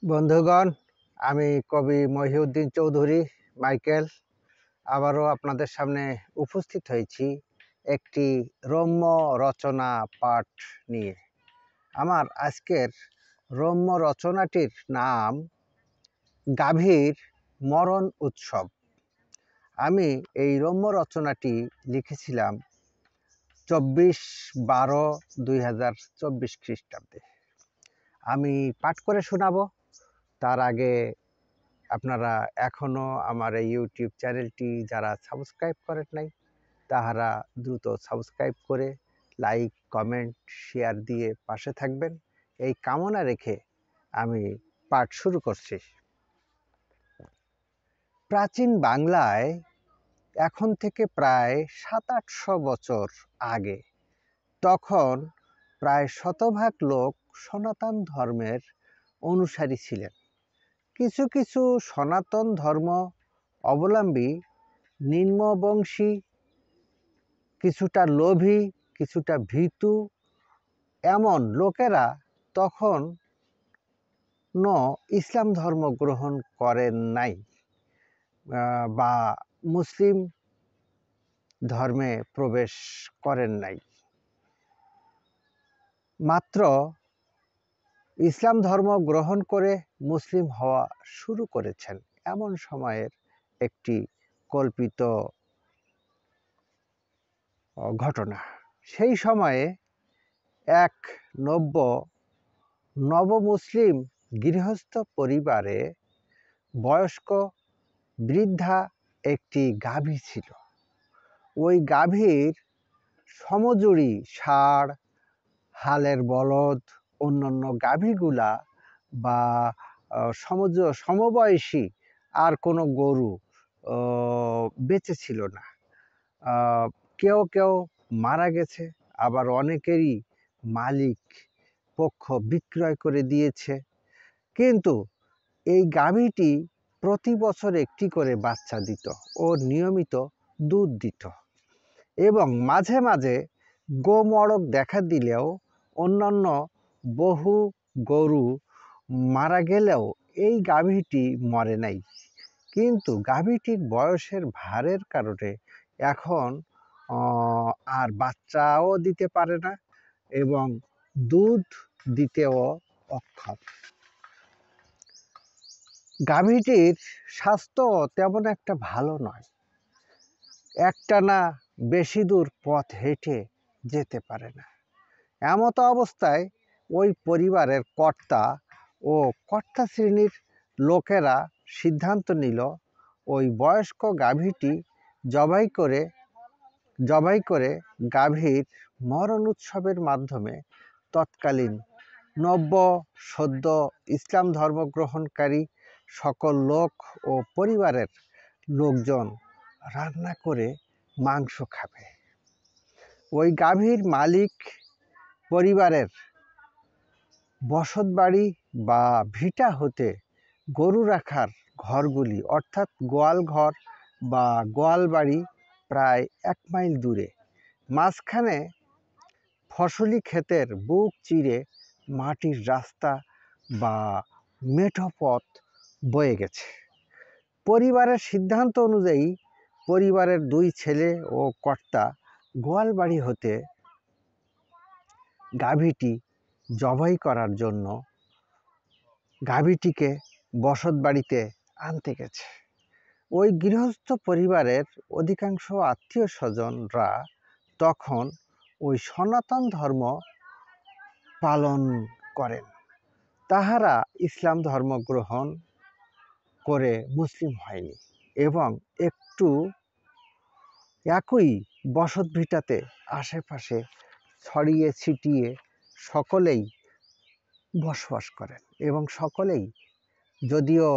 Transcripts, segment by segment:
বন্ধুগণ, আমি কবি মহিউদ্দিন চৌধুরী মাইকেল আবারও আপনাদের সামনে উপস্থিত হয়েছি একটি রম্য রচনা পাঠ নিয়ে। আমার আজকের রম্য রচনাটির নাম গাভীর মরণ উৎসব। আমি এই রম্য রচনাটি লিখেছিলাম 24/12/2024 খ্রিস্টাব্দে। আমি পাঠ করে শোনাবো। তার আগে আপনারা এখনও আমার এই ইউটিউব চ্যানেলটি যারা সাবস্ক্রাইব করেন নাই, তাহারা দ্রুত সাবস্ক্রাইব করে লাইক, কমেন্ট, শেয়ার দিয়ে পাশে থাকবেন, এই কামনা রেখে আমি পাঠ শুরু করছি। প্রাচীন বাংলায় এখন থেকে প্রায় 700-800 বছর আগে, তখন প্রায় শতভাগ লোক সনাতন ধর্মের অনুসারী ছিলেন। কিছু কিছু সনাতন ধর্ম অবলম্বী নিম্নবংশী, কিছুটা লোভী, কিছুটা ভীতু এমন লোকেরা তখন ইসলাম ধর্ম গ্রহণ করেন নাই বা মুসলিম ধর্মে প্রবেশ করেন নাই। মাত্র ইসলাম ধর্ম গ্রহণ করে মুসলিম হওয়া শুরু করেছেন এমন সময়ের একটি কল্পিত ঘটনা। সেই সময়ে এক নবমুসলিম গৃহস্থ পরিবারে বয়স্ক বৃদ্ধা একটি গাভী ছিল। ওই গাভীর সমজুড়ি ষাঁড়, হালের বলদ, অন্যান্য গাভীগুলা বা সমবয়সী আর কোনো গরু বেঁচে ছিল না। কেউ কেউ মারা গেছে, আবার অনেকেরই মালিক পক্ষ বিক্রয় করে দিয়েছে। কিন্তু এই গাভীটি প্রতি বছর একটি করে বাচ্চা দিত ও নিয়মিত দুধ দিত, এবং মাঝে মাঝে গোমড়ক দেখা দিলেও অন্যান্য বহু গরু মারা গেলেও এই গাভীটি মরে নাই। কিন্তু গাভীটির বয়সের ভারের কারণে এখন আর বাচ্চাও দিতে পারে না এবং দুধ দিতেও অক্ষম। গাভীটির স্বাস্থ্য তেমন একটা ভালো নয়, একটানা বেশি দূর পথ হেঁটে যেতে পারে না। এমত অবস্থায় ওই পরিবারের কর্তা ও কর্তা শ্রেণীর লোকেরা সিদ্ধান্ত নিল ওই বয়স্ক গাভীটি জবাই করে গাভীর মরণ উৎসবের মাধ্যমে তৎকালীন সদ্য ইসলাম ধর্ম গ্রহণকারী সকল লোক ও পরিবারের লোকজন রান্না করে মাংস খাবে। ওই গাভীর মালিক পরিবারের বসতবাড়ি বা ভিটা হতে গরু রাখার ঘরগুলি, অর্থাৎ গোয়াল ঘর বা গোয়াল বাড়ি, প্রায় 1 মাইল দূরে। মাঝখানে ফসলি ক্ষেতের বুক চিরে মাটির রাস্তা বা মেঠো পথ বয়ে গেছে। পরিবারের সিদ্ধান্ত অনুযায়ী পরিবারের 2 ছেলে ও কর্তা গোয়াল বাড়ি হতে গাভীটি জবাই করার জন্য গাভীটিকে বসত বাড়িতে আনতে গেছে। ওই গৃহস্থ পরিবারের অধিকাংশ আত্মীয় স্বজনরা তখন ওই সনাতন ধর্ম পালন করেন। তাহারা ইসলাম ধর্ম গ্রহণ করে মুসলিম হয়নি এবং একই বসত ভিটাতে আশেপাশে ছড়িয়ে ছিটিয়ে সকলেই বসবাস করেন এবং সকলেই যদিও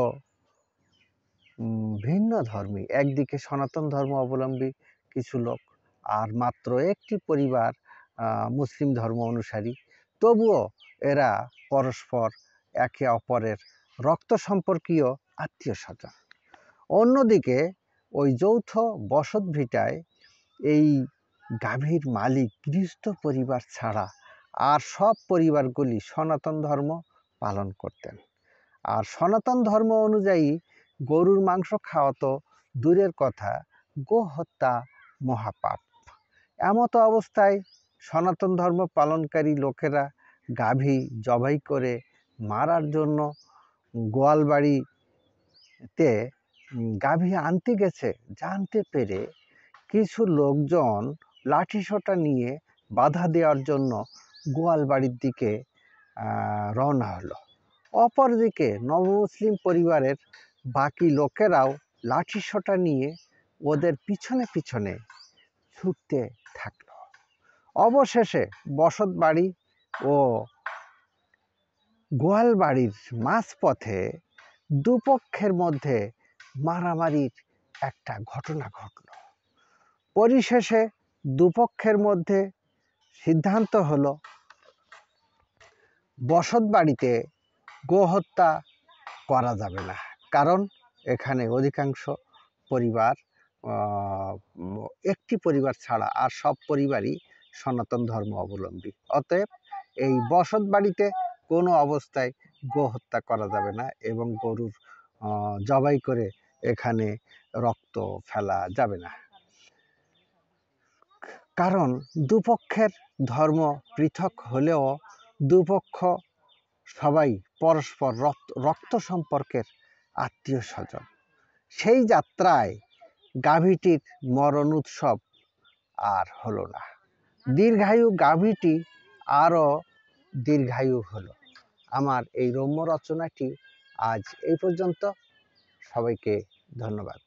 ভিন্ন ধর্মী, একদিকে সনাতন ধর্ম অবলম্বী কিছু লোক আর মাত্র একটি পরিবার মুসলিম ধর্ম অনুসারী, তবুও এরা পরস্পর একে অপরের রক্ত সম্পর্কীয় আত্মীয় স্বজন। অন্যদিকে ওই যৌথ বসত ভিটায় এই গাভীর মালিক গৃহস্থ পরিবার ছাড়া আর সব পরিবারগুলি সনাতন ধর্ম পালন করতেন। আর সনাতন ধর্ম অনুযায়ী গরুর মাংস খাওয়া তো দূরের কথা, গো হত্যা মহাপাপ। এমতো অবস্থায় সনাতন ধর্ম পালনকারী লোকেরা গাভী জবাই করে মারার জন্য গোয়াল বাড়িতে গাভী আনতে গেছে। জানতে পেরে কিছু লোকজন লাঠিসোঁটা নিয়ে বাধা দেওয়ার জন্য গোয়াল বাড়ির দিকে রওনা হলো। অপরদিকে নবমুসলিম পরিবারের বাকি লোকেরাও লাঠিসোঁটা নিয়ে ওদের পিছনে পিছনে ছুটতে থাকলো। অবশেষে বসত বাড়ি ও গোয়াল বাড়ির মাঝপথে দুপক্ষের মধ্যে মারামারির একটা ঘটনা ঘটল। পরিশেষে দুপক্ষের মধ্যে সিদ্ধান্ত হলো বসত বাড়িতে গোহত্যা করা যাবে না, কারণ এখানে অধিকাংশ পরিবার একটি পরিবার ছাড়া আর সব পরিবারই সনাতন ধর্ম অবলম্বী। অতএব এই বসত বাড়িতে কোনো অবস্থায় গোহত্যা করা যাবে না এবং গরুর জবাই করে এখানে রক্ত ফেলা যাবে না, কারণ দুপক্ষের ধর্ম পৃথক হলেও দুপক্ষ সবাই পরস্পর রক্ত সম্পর্কের আত্মীয় স্বজন। সেই যাত্রায় গাভীটির মরণ উৎসব আর হলো না। দীর্ঘায়ু গাভীটি আরও দীর্ঘায়ু হলো। আমার এই রম্য রচনাটি আজ এই পর্যন্ত। সবাইকে ধন্যবাদ।